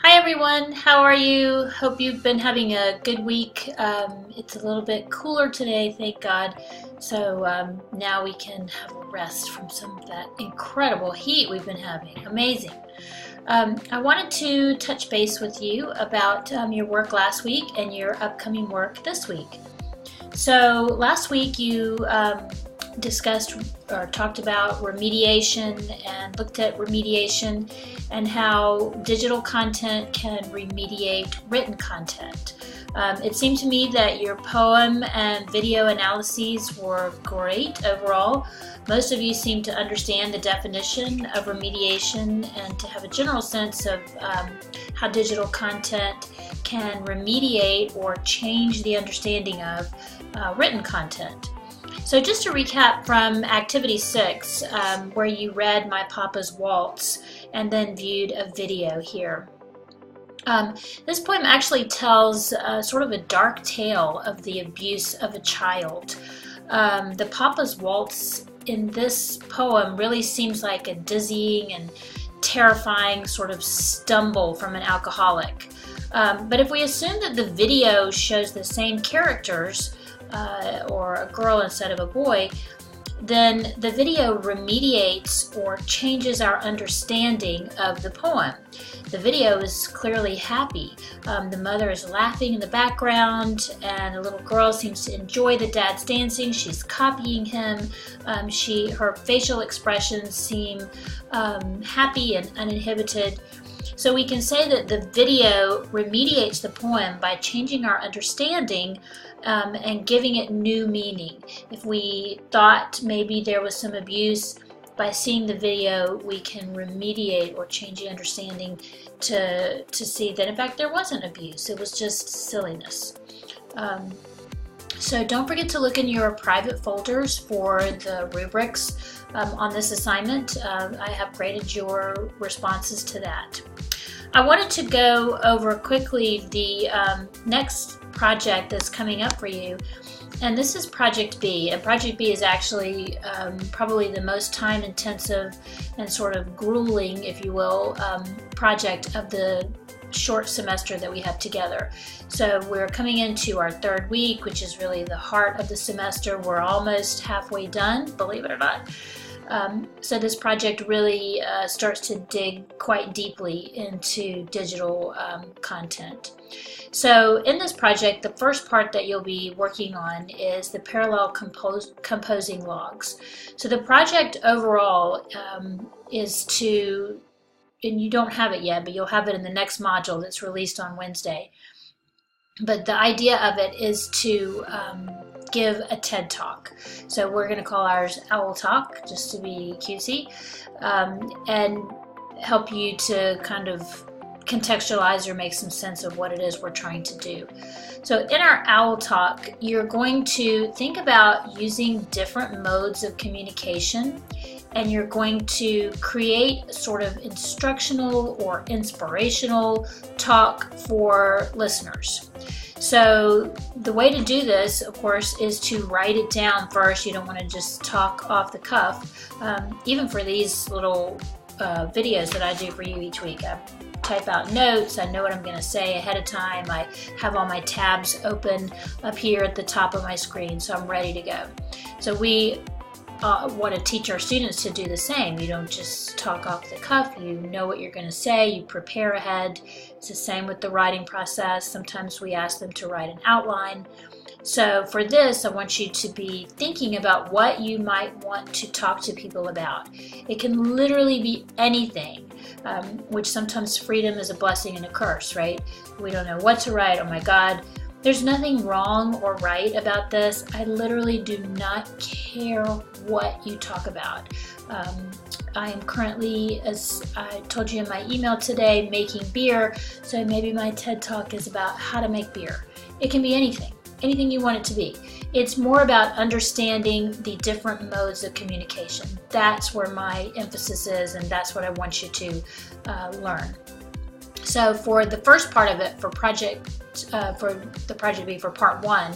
Hi everyone, how are you? Hope you've been having a good week. It's a little bit cooler today, thank God. So now we can have a rest from some of that incredible heat we've been having. Amazing. I wanted to touch base with you about your work last week and your upcoming work this week. So last week you discussed or talked about remediation and looked at remediation and how digital content can remediate written content. It seemed to me that your poem and video analyses were great overall. Most of you seem to understand the definition of remediation and to have a general sense of how digital content can remediate or change the understanding of written content. So just to recap from Activity 6, where you read My Papa's Waltz and then viewed a video here. This poem actually tells sort of a dark tale of the abuse of a child. The Papa's Waltz in this poem really seems like a dizzying and terrifying sort of stumble from an alcoholic. But if we assume that the video shows the same characters, or a girl instead of a boy, then the video remediates or changes our understanding of the poem. The video is clearly happy. The mother is laughing in the background, and the little girl seems to enjoy the dad's dancing. She's copying him. Her facial expressions seem happy and uninhibited. So we can say that the video remediates the poem by changing our understanding and giving it new meaning. If we thought maybe there was some abuse, by seeing the video we can remediate or change the understanding to see that in fact there wasn't abuse, it was just silliness. So don't forget to look in your private folders for the rubrics on this assignment. I have graded your responses to that. I wanted to go over quickly the next project that's coming up for you, and this is Project B. And Project B is actually probably the most time-intensive and sort of grueling, if you will, project of the short semester that we have together. So we're coming into our third week, which is really the heart of the semester. We're almost halfway done, believe it or not. So this project really starts to dig quite deeply into digital content. So in this project, the first part that you'll be working on is the parallel composing logs. So the project overall is to, and you don't have it yet, but you'll have it in the next module that's released on Wednesday. But the idea of it is to give a TED Talk. So we're going to call ours Owl Talk, just to be cutesy, and help you to kind of contextualize or make some sense of what it is we're trying to do. So in our Owl Talk, you're going to think about using different modes of communication, and you're going to create sort of instructional or inspirational talk for listeners. So the way to do this, of course, is to write it down first. You don't want to just talk off the cuff. Even for these little videos that I do for you each week, I type out notes. I know what I'm going to say ahead of time. I have all my tabs open up here at the top of my screen, so I'm ready to go. So we want to teach our students to do the same. You don't just talk off the cuff. You know what you're going to say. You prepare ahead. It's the same with the writing process. Sometimes we ask them to write an outline. So for this, I want you to be thinking about what you might want to talk to people about. It can literally be anything, which sometimes freedom is a blessing and a curse, right? We don't know what to write. Oh my God. There's nothing wrong or right about this. I literally do not care what you talk about. I am currently, as I told you in my email today, making beer. So maybe my TED Talk is about how to make beer. It can be anything you want it to be. It's more about understanding the different modes of communication. That's where my emphasis is, and that's what I want you to learn. So for the first part of it, for the Project B, for part 1,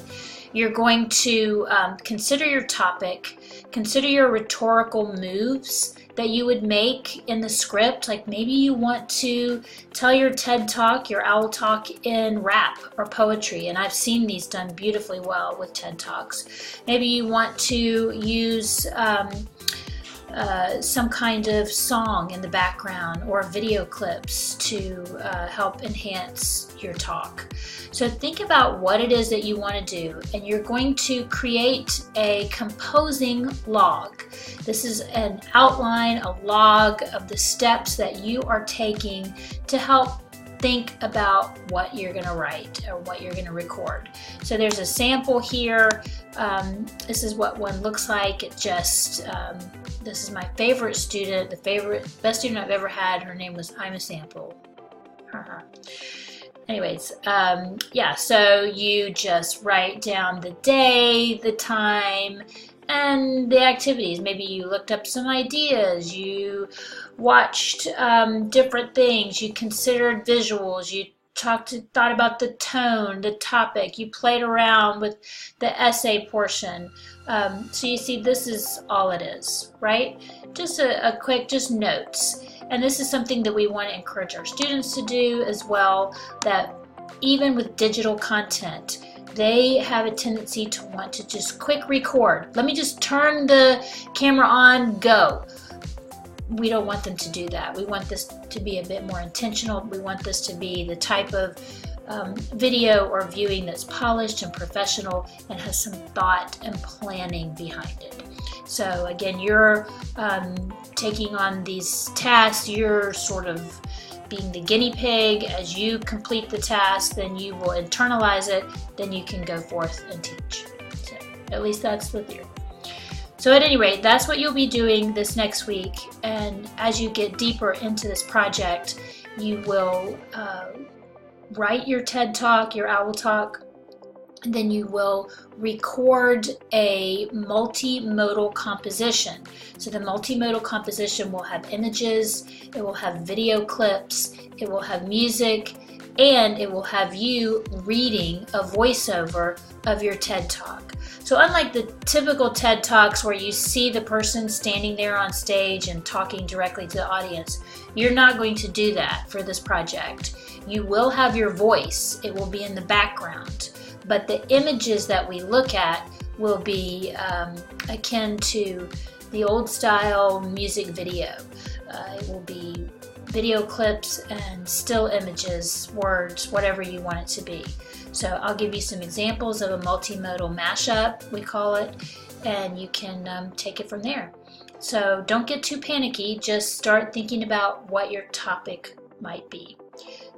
you're going to consider your topic, Consider your rhetorical moves that you would make in the script. Like maybe you want to tell your TED Talk, your OWL Talk in rap or poetry, and I've seen these done beautifully well with TED Talks. Maybe you want to use some kind of song in the background or video clips to help enhance your talk. So think about what it is that you want to do, and you're going to create a composing log. This is an outline, a log of the steps that you are taking to help think about what you're going to write or what you're going to record. So there's a sample here. This is what one looks like. It just, this is my favorite student, best student I've ever had. Her name was I'm a Sample. Anyways, yeah, so you just write down the day, the time, and the activities. Maybe you looked up some ideas, you watched different things, you considered visuals, you thought about the tone, the topic, you played around with the essay portion. So you see, this is all it is, right? Just a quick, just notes. And this is something that we want to encourage our students to do as well, that even with digital content, they have a tendency to want to just quick record. Let me just turn the camera on, go. We don't want them to do that. We want this to be a bit more intentional. We want this to be the type of video or viewing that's polished and professional and has some thought and planning behind it. So again, you're taking on these tasks, you're sort of being the guinea pig. As you complete the task, then you will internalize it, then you can go forth and teach. So at least that's the theory. So at any rate, that's what you'll be doing this next week, and as you get deeper into this project, you will write your TED Talk, your OWL Talk, and then you will record a multimodal composition. So the multimodal composition will have images, it will have video clips, it will have music, and it will have you reading a voiceover of your TED Talk. So unlike the typical TED Talks where you see the person standing there on stage and talking directly to the audience, you're not going to do that for this project. You will have your voice, it will be in the background, but the images that we look at will be akin to the old style music video. It will be video clips and still images, words, whatever you want it to be. So I'll give you some examples of a multimodal mashup, we call it, and you can take it from there. So don't get too panicky, just start thinking about what your topic might be.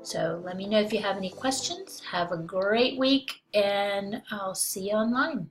So let me know if you have any questions. Have a great week, and I'll see you online.